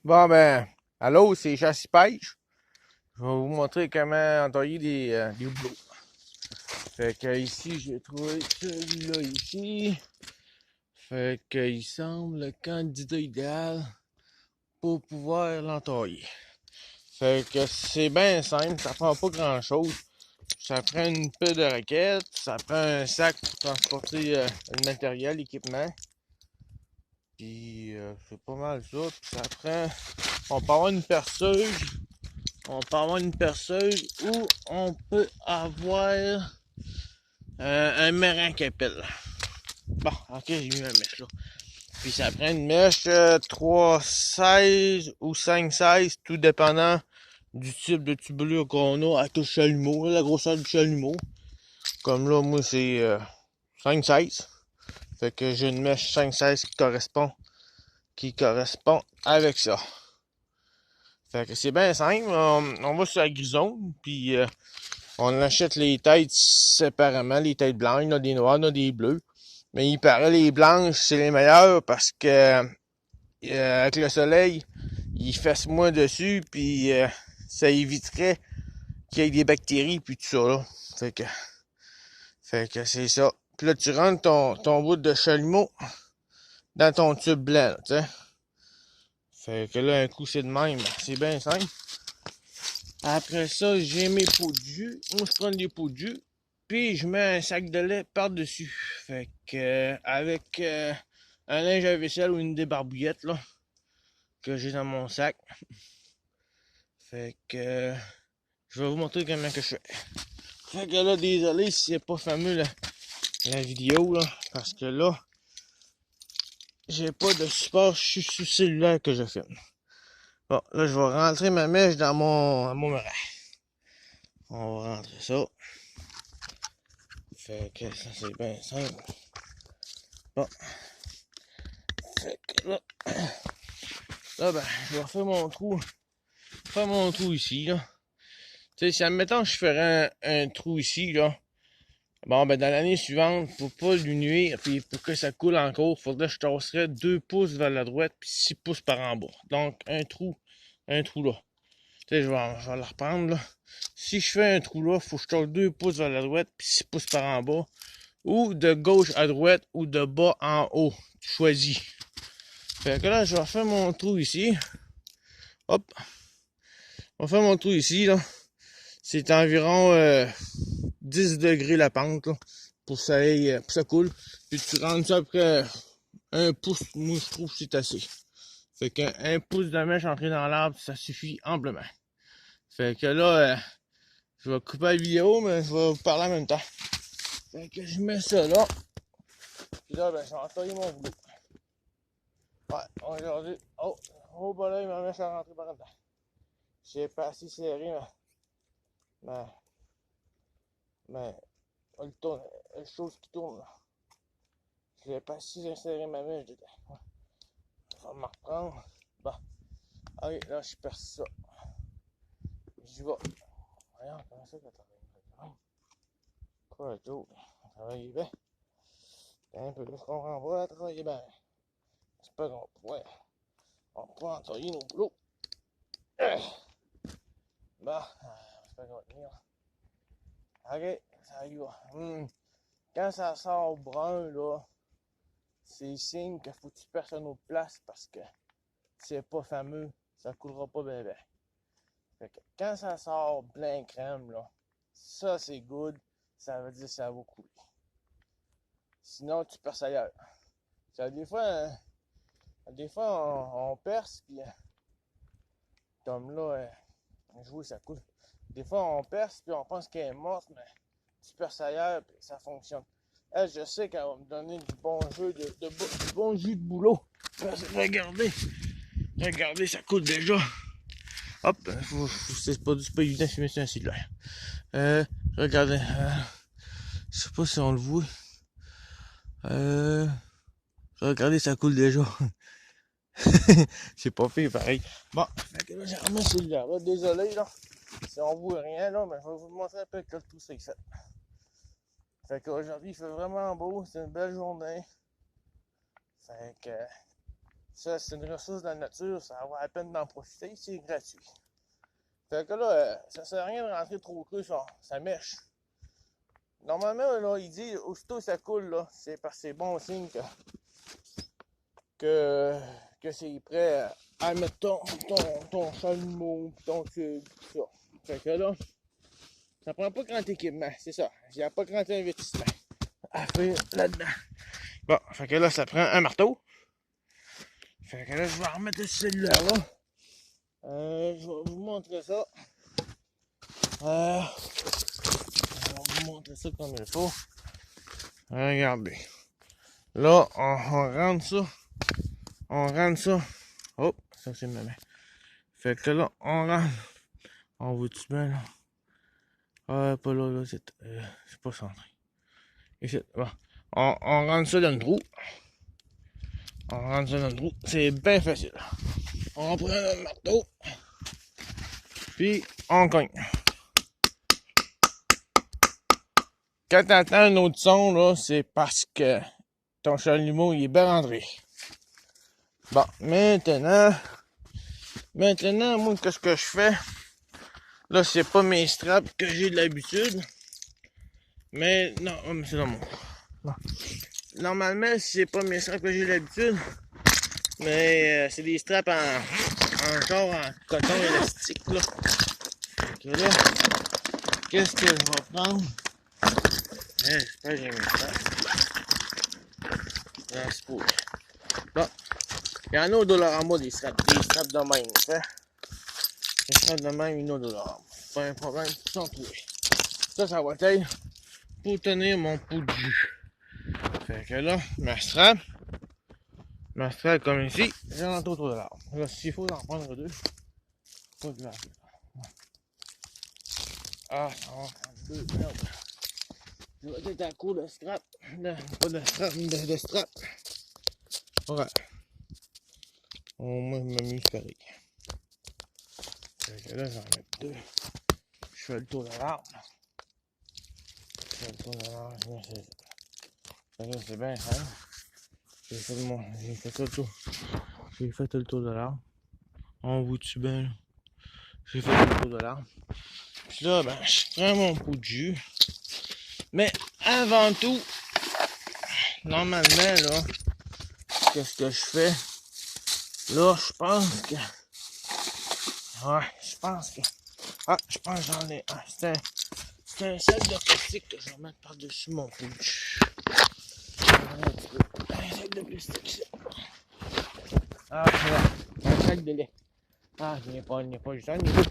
Bon, ben, allô, c'est Chasse Pêche. Je vais vous montrer comment entailler des hublots. Fait que ici, j'ai trouvé celui-là ici. Fait que il semble le candidat idéal pour pouvoir l'entailler. Fait que c'est bien simple, ça prend pas grand-chose. Ça prend une pelle de raquettes, ça prend un sac pour transporter le matériel, l'équipement. Puis c'est pas mal ça. Puis ça prend. On peut avoir une perceuse. On peut avoir une perceuse ou on peut avoir un marin qui appelle. Bon, ok, j'ai mis ma mèche là. Puis ça prend une mèche 3,16 ou 5,16, tout dépendant du type de tubulure qu'on a avec le chalumeau, la grosseur du chalumeau. Comme là, moi, c'est 5,16. Fait que j'ai une mèche 5,16 qui correspond avec ça. Fait que c'est bien simple. On va sur la grisonne, puis on achète les têtes séparément, les têtes blanches, il y en a des noires, il y en a des bleues. Mais il paraît les blanches, c'est les meilleures parce que avec le soleil, il fesse moins dessus, puis ça éviterait qu'il y ait des bactéries, puis tout ça, là. Fait que c'est ça. Puis là, tu rentres ton bout de chalumeau dans ton tube blanc, tu sais. Fait que là, un coup, c'est de même. C'est bien simple. Après ça, j'ai mes pots de jus. Moi, je prends des pots de jus. Puis, je mets un sac de lait par-dessus. Fait que, avec un linge à vaisselle ou une débarbouillette, là, que j'ai dans mon sac. Fait que, je vais vous montrer comment que je fais. Fait que là, désolé si c'est pas fameux la vidéo, là. Parce que là, j'ai pas de support, je suis sur cellulaire que je filme. Bon, là, je vais rentrer ma mèche dans mon marin. On va rentrer ça. Fait que ça, c'est bien simple. Bon. Fait que là, ben, je vais faire mon trou ici, là. Tu sais, si admettons je ferais un trou ici, là, bon, ben, dans l'année suivante, pour pas lui nuire, puis pour que ça coule encore, faudrait que je tasserais 2 pouces vers la droite, puis 6 pouces par en bas. Donc, un trou là. Tu sais, je vais la reprendre, là. Si je fais un trou là, faut que je tasse 2 pouces vers la droite, puis 6 pouces par en bas. Ou de gauche à droite, ou de bas en haut. Tu choisis. Fait que là, je vais faire mon trou ici. Hop. On va faire mon trou ici, là. C'est environ 10 degrés la pente, là, pour que ça coule. Puis tu rentres ça après un pouce, moi je trouve que c'est assez. Fait qu'un pouce de mèche entré dans l'arbre, ça suffit amplement. Fait que là, je vais couper la vidéo, mais je vais vous parler en même temps. Fait que je mets ça là. Puis là, ben, je vais entailler mon boulot. Ouais, on va regarder. Oh, bah là, ma mèche est rentrée par dedans. J'ai pas assez serré, mais mais le tourne, la chose qui tourne là. Je l'ai pas si inséré ma mèche dedans. Ça va me reprendre. Bon. Ok, là, je perce ça. J'y vais. Voyons, comment ça que travaille? Quoi, tout? Travailler bien. Un peu, je comprends pas, travailler bien. C'est pas qu'on pourrait. On pourrait entailler nos plots. Bon, c'est pas qu'on va tenir. Ok, ça y va. Quand ça sort brun, là, c'est signe qu'il faut que tu perces une autre place parce que c'est pas fameux, ça coulera pas bien bien. Fait que quand ça sort plein crème, là, ça c'est good, ça veut dire que ça va couler. Sinon, tu perces ailleurs. Ça, des fois on perce, puis comme là, je vois ça coule. Des fois, on perce, puis on pense qu'elle est morte, mais tu perces ailleurs, puis ça fonctionne. Elle, je sais qu'elle va me donner du bon jus du bon jus de boulot. Regardez, ça coule déjà. Hop, c'est pas évident de filmer sur un cellulaire. Regardez, je sais pas si on le voit. Regardez, ça coule déjà. C'est pas pire, pareil. Bon, fait que là, j'ai remis le cellulaire. Là, désolé, là. Si on voit rien, là, mais je vais vous montrer un peu que tout c'est fait. Fait qu'aujourd'hui, il fait vraiment beau. C'est une belle journée. Fait que Ça, c'est une ressource de la nature, ça vaut la peine d'en profiter, c'est gratuit. Fait que là, ça sert à rien de rentrer trop creux sur sa mèche. Normalement, là, il dit, aussitôt ça coule, là, c'est parce que c'est bon signe que c'est prêt à mettre ton chalumeau, pis ton tube, pis ça. Fait que là, ça prend pas grand équipement, c'est ça. Il n'y a pas grand investissement à faire là-dedans. Bon, fait que là, ça prend un marteau. Fait que là, je vais remettre ce cellulaire-là. Je vais vous montrer ça. Je vais vous montrer ça comme il faut. Regardez. Là, on rentre ça. On rentre ça. Oh, ça c'est ma main. Fait que là, on rentre. On voit-tu bien là? Ah, pas là, là, c'est pas centré. Ici, bon. On rentre ça dans le trou. On rentre ça dans le trou. C'est bien facile. On prend le marteau. Puis, on cogne. Quand t'entends un autre son, là, c'est parce que ton chalumeau, il est bien rentré. Bon, maintenant, moi, qu'est-ce que je fais? Là, c'est pas mes straps que j'ai de l'habitude. Mais, non, c'est dans mon... Non. Normalement, c'est pas mes straps que j'ai de l'habitude. Mais, c'est des straps en genre en coton élastique, là. Donc là, qu'est-ce que je vais prendre? J'espère que j'ai mis ça. Non, c'est cool. Bon. Il y en a au Dollarama des straps de même, hein? Des straps de même, il y en a au Dollarama. Pas un problème, sans trouver. Ça va être pour tenir mon pot de jus. Fait que là, ma strap comme ici, j'ai rentré autour de l'arbre. Là, s'il faut en prendre deux, pas de l'arbre. Ah, ça va en prendre deux, merde. Je vais être à court de strap. Pas de strap, de strap. Ouais. Au moins, je m'amuse pareil. Fait que là, j'en mets deux. Je fais le tour de l'arbre. C'est bien simple. J'ai fait le tour. J'ai fait le tour de l'arbre. On voit-tu bien là? J'ai fait le tour de l'arbre. Puis là, ben, je prends mon pot de jus. Mais avant tout, normalement, là, qu'est-ce que je fais? Là, je pense que... Ouais, je pense que j'en ai un. C'est un sac de plastique que je vais mettre par-dessus mon pot de jus. Un sac de plastique, ça. Ah, voilà. Un sac de lait. Ah, il n'y a pas juste un niveau.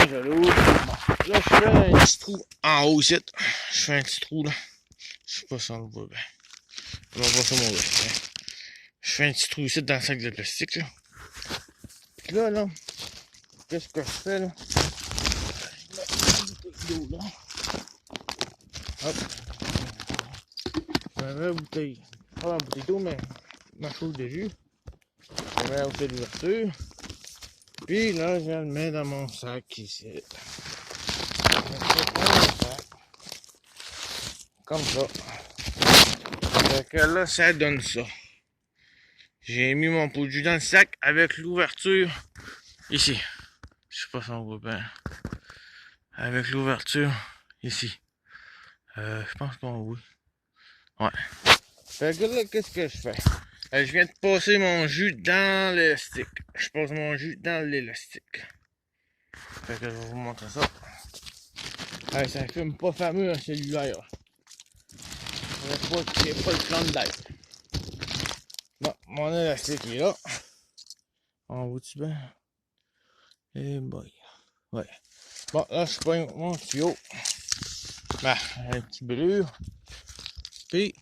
Je l'ouvre. Bon. Là, je fais un petit trou en haut ici. Je fais un petit trou là. Je sais pas si on le voit bien. On va voir ça mon gars. Je fais un petit trou ici dans le sac de plastique là. Puis là, qu'est-ce que je fais là? Je mets une bouteille d'eau là. Hop. Je mets la bouteille. Pas la bouteille d'eau, mais ma chose de jus. Je mets la bouteille d'ouverture. Puis là, je le mets dans mon sac ici. Comme ça. Fait que là, ça donne ça. J'ai mis mon pot de jus dans le sac avec l'ouverture ici. Je sais pas si on voit bien. Avec l'ouverture ici. Je pense qu'on voit. Ouais. Fait que là, qu'est-ce que je fais? Je viens de passer mon jus dans l'élastique. Je passe mon jus dans l'élastique. Fait que je vais vous montrer ça. Ouais, ça fume pas fameux un cellulaire. C'est pas le plan d'air. Bon, mon élastique est là. On voit-tu bien? Eh boy. Ouais. Bon, là, je prends mon tuyau. Ben, un petit brûle. Puis,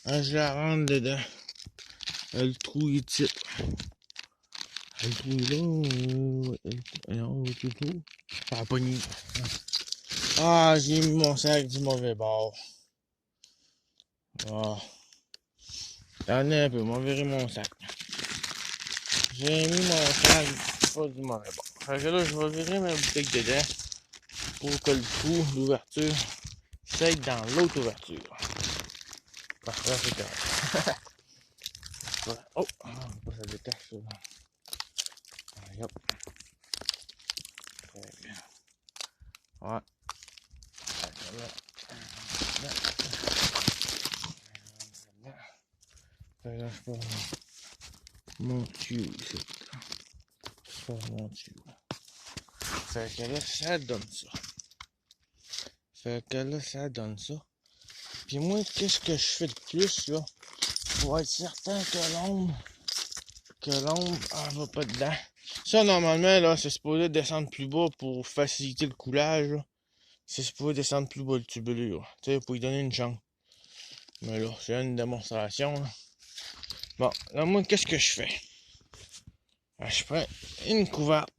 je la rentre dedans. Le trou est ici. Le trou est là. Non, le trou. Ça a pogné. Ah, j'ai mis mon sac du mauvais bord. Ah. Attendez un peu, on va virer mon sac. J'ai mis mon sac pas du mauvais bord. Fait que là, je vais virer ma bouteille dedans pour que le trou, l'ouverture, s'aille dans l'autre ouverture. Bon, là, c'est correct. Voilà. Oh! Pas ça détache, là. Allez, hop. Très bien. Ouais. Là, je prends mon tuyau ici. Je prends mon tuyau. Fait que là, ça donne ça. Fait que là, ça donne ça. Puis moi, qu'est-ce que je fais de plus, là? Pour être certain que l'ombre, va pas dedans. Ça, normalement, là, c'est supposé descendre plus bas pour faciliter le coulage, là. C'est supposé descendre plus bas le tubulure. Tu sais, pour lui donner une chance. Mais là, c'est une démonstration, là. Bon, là, moi, qu'est-ce que je fais? Je prends une couverte.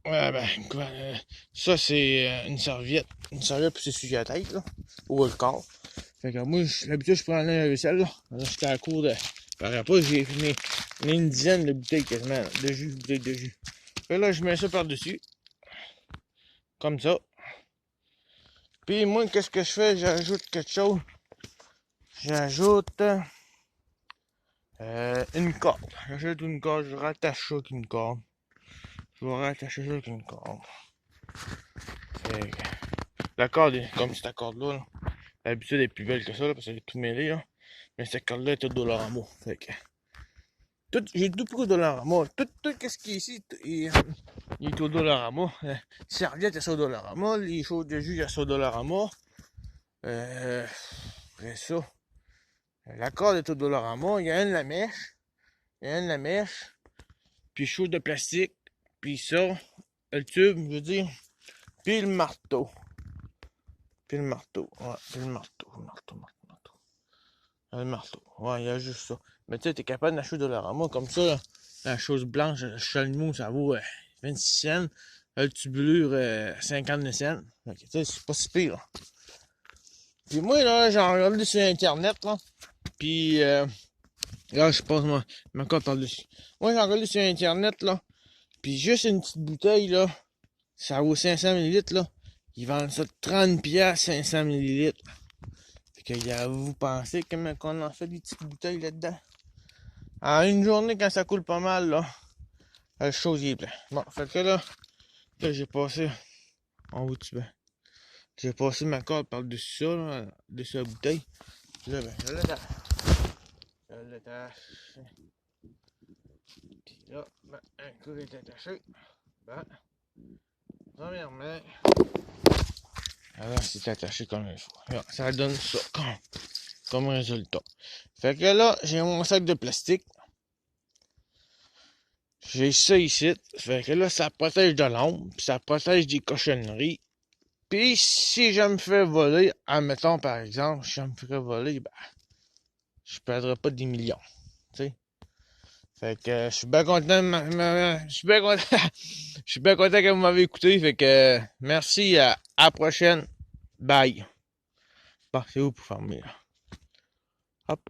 Ouais, ben, une couverte. Ça, c'est une serviette. Une serviette pour s'essuyer la tête, là. Ou le corps. Fait que moi, l'habitude, je prends la vaisselle, là. Là, j'étais à court de. Par rapport, j'ai une dizaine de bouteilles quasiment, là, de jus, bouteilles de jus. Fait que là, je mets ça par-dessus. Comme ça. Puis moi, qu'est-ce que je fais? J'ajoute quelque chose. J'ajoute une corde. J'ajoute une corde, je rattache ça avec une corde. Je vais rattacher ça avec une corde. Fait que la corde est comme cette corde-là. Là. L'habitude est plus belle que ça, là, parce qu'elle est tout mêlée. Là. Mais cette corde-là est toute Dollarama. Fait que j'ai tout pris au Dollarama. Tout ce qui est ici, il est au Dollarama. Serviette, il y a ça au Dollarama. Les choses de jus, il y a ça au Dollarama. Après ça, la corde est au Dollarama. Il y a une la mèche. Puis chose de plastique. Puis ça, le tube, je veux dire. Puis le marteau. Ouais, puis le marteau. Le marteau. Ouais, il y a juste ça. Mais tu sais, t'es capable d'acheter au Dollarama comme ça, là. La chose blanche, le chalumeau, ça vaut 26 cents. Le tubulure, 50 cents. Ok, tu sais, c'est pas si pire, là. Puis moi, là, j'ai regardé sur Internet, là. Puis, là, je passe ma corde par-dessus. Moi, j'ai regardé sur Internet, là. Puis juste une petite bouteille, là, ça vaut 500 ml, là. Ils vendent ça 30$, 500 ml. Fait que vous pensez qu'on en fait des petites bouteilles là-dedans? En une journée, quand ça coule pas mal, là, la chose y est plein. Bon, fait que là j'ai passé en haut du bain. J'ai passé ma corde par-dessus ça, là, dessus la bouteille. Puis là, ben, je l'attache. Puis là, ben, un coup est attaché. Ben, premièrement, alors c'est attaché comme il faut. Là, ça donne ça comme résultat. Fait que là, j'ai mon sac de plastique. J'ai ça ici. Fait que là, ça protège de l'ombre. Puis ça protège des cochonneries. Puis si je me fais voler, admettons par exemple, si je me ferais voler, ben, je perdrais pas des millions. Tu sais. Fait que je suis bien content je suis bien content. Je suis bien content que vous m'avez écouté. Fait que merci, à la prochaine. Bye. Bon, c'est où pour fermer là? Hop.